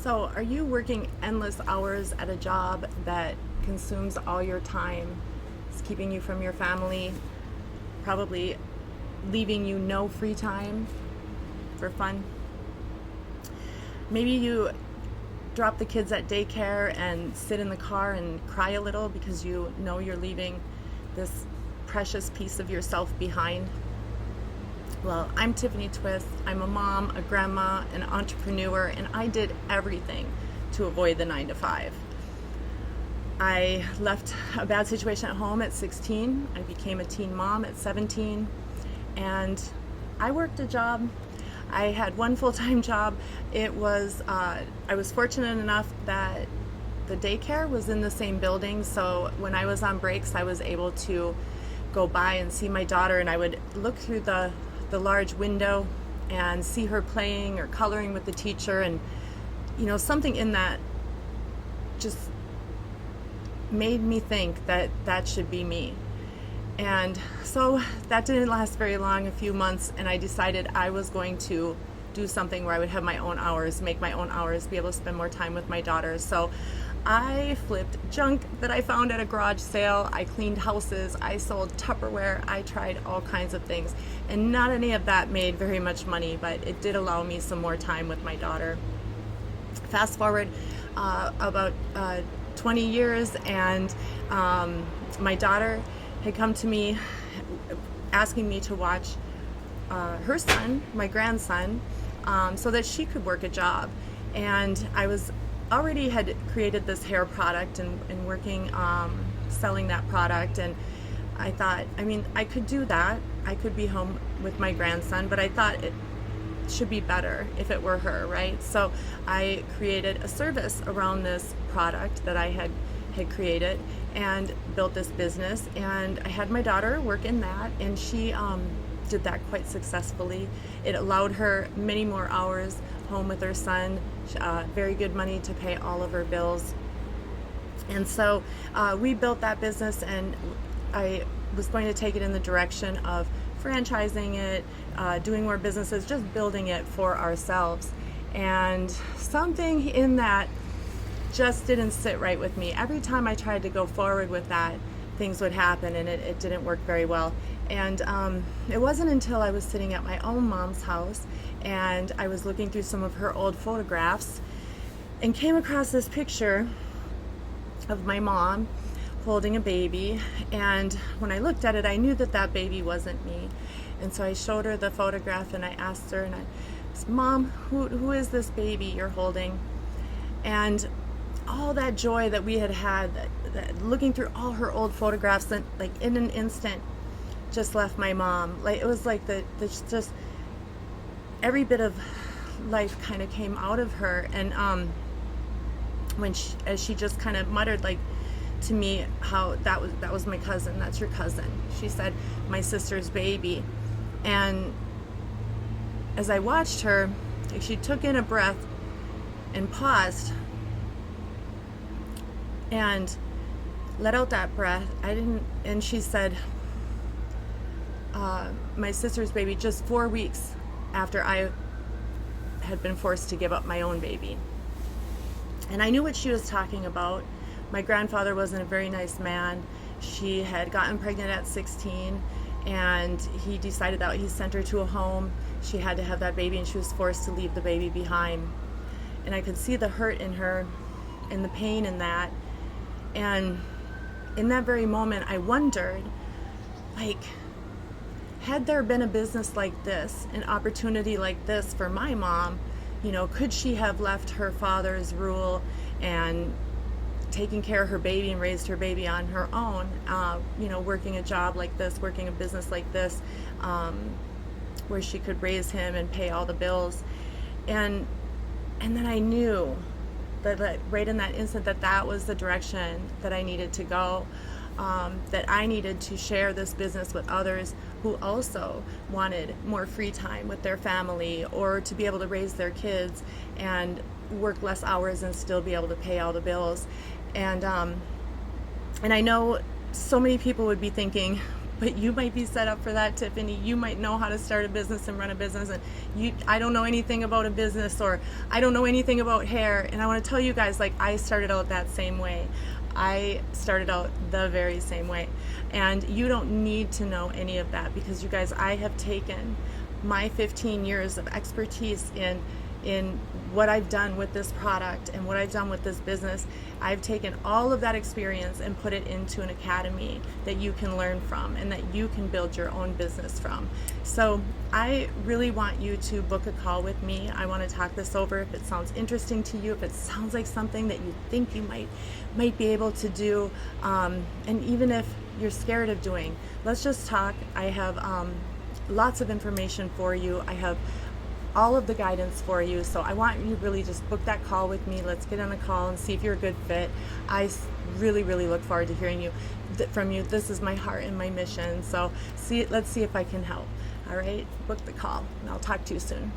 So, are you working endless hours at a job that consumes all your time? It's keeping you from your family, probably leaving you no free time for fun. Maybe you drop the kids at daycare and sit in the car and cry a little because you know you're leaving this precious piece of yourself behind. Well, I'm Tiffany Twist. I'm a mom, a grandma, an entrepreneur, and I did everything to avoid the 9 to 5. I left a bad situation at home at 16. I became a teen mom at 17, and I worked a job. I had one full-time job. I was fortunate enough that the daycare was in the same building, so when I was on breaks, I was able to go by and see my daughter, and I would look through the large window and see her playing or coloring with the teacher, and something in that just made me think that that should be me. And so that didn't last very long, a few months, and I decided I was going to do something where I would have my own hours, make my own hours, be able to spend more time with my daughter. So I flipped junk that I found at a garage sale. I cleaned houses. I sold Tupperware. I tried all kinds of things. And not any of that made very much money, but it did allow me some more time with my daughter. Fast forward about 20 years, and my daughter had come to me asking me to watch her son, my grandson, so that she could work a job. And I was already had created this hair product and working selling that product, and I thought, I could do that. I could be home with my grandson, but I thought it should be better if it were her, right? So I created a service around this product that I had created and built this business, and I had my daughter work in that, and she did that quite successfully. It allowed her many more hours home with her son, very good money to pay all of her bills. And so we built that business, and I was going to take it in the direction of franchising it, doing more businesses, just building it for ourselves. And something in that just didn't sit right with me. Every time I tried to go forward with that, things would happen, and it didn't work very well. And it wasn't until I was sitting at my own mom's house and I was looking through some of her old photographs and came across this picture of my mom holding a baby. And when I looked at it, I knew that that baby wasn't me. And so I showed her the photograph, and I asked her, and I said, "Mom, who is this baby you're holding?" And all that joy that we had that looking through all her old photographs, that like in an instant just left my mom. Like it was like just every bit of life kind of came out of her. And as she just kind of muttered like to me how that was my cousin. That's your cousin. She said, "My sister's baby." And as I watched her, she took in a breath and paused and let out that breath. And she said, "My sister's baby," just 4 weeks after I had been forced to give up my own baby. And I knew what she was talking about. My grandfather wasn't a very nice man. She had gotten pregnant at 16, and he decided that he sent her to a home. She had to have that baby, and she was forced to leave the baby behind. And I could see the hurt in her and the pain in that. And in that very moment, I wondered, like, had there been a business like this, an opportunity like this for my mom, could she have left her father's rule and taken care of her baby and raised her baby on her own, working a job like this, working a business like this, where she could raise him and pay all the bills. And then I knew that right in that instant that was the direction that I needed to go, that I needed to share this business with others who also wanted more free time with their family, or to be able to raise their kids and work less hours and still be able to pay all the bills. And I know so many people would be thinking, but you might be set up for that, Tiffany. You might know how to start a business and run a business, and I don't know anything about a business, or I don't know anything about hair. And I want to tell you guys, like, I started out that same way. I started out the very same way. And you don't need to know any of that, because you guys, I have taken my 15 years of expertise in what I've done with this product and what I've done with this business. I've taken all of that experience and put it into an academy that you can learn from and that you can build your own business from. So I really want you to book a call with me. I want to talk this over. If it sounds interesting to you, if it sounds like something that you think you might be able to do, and even if you're scared of doing, let's just talk. I have lots of information for you. I have all of the guidance for you. So I want you to really just book that call with me. Let's get on a call and see if you're a good fit. I really, really look forward to hearing from you. This is my heart and my mission. So let's see if I can help. All right, book the call, and I'll talk to you soon.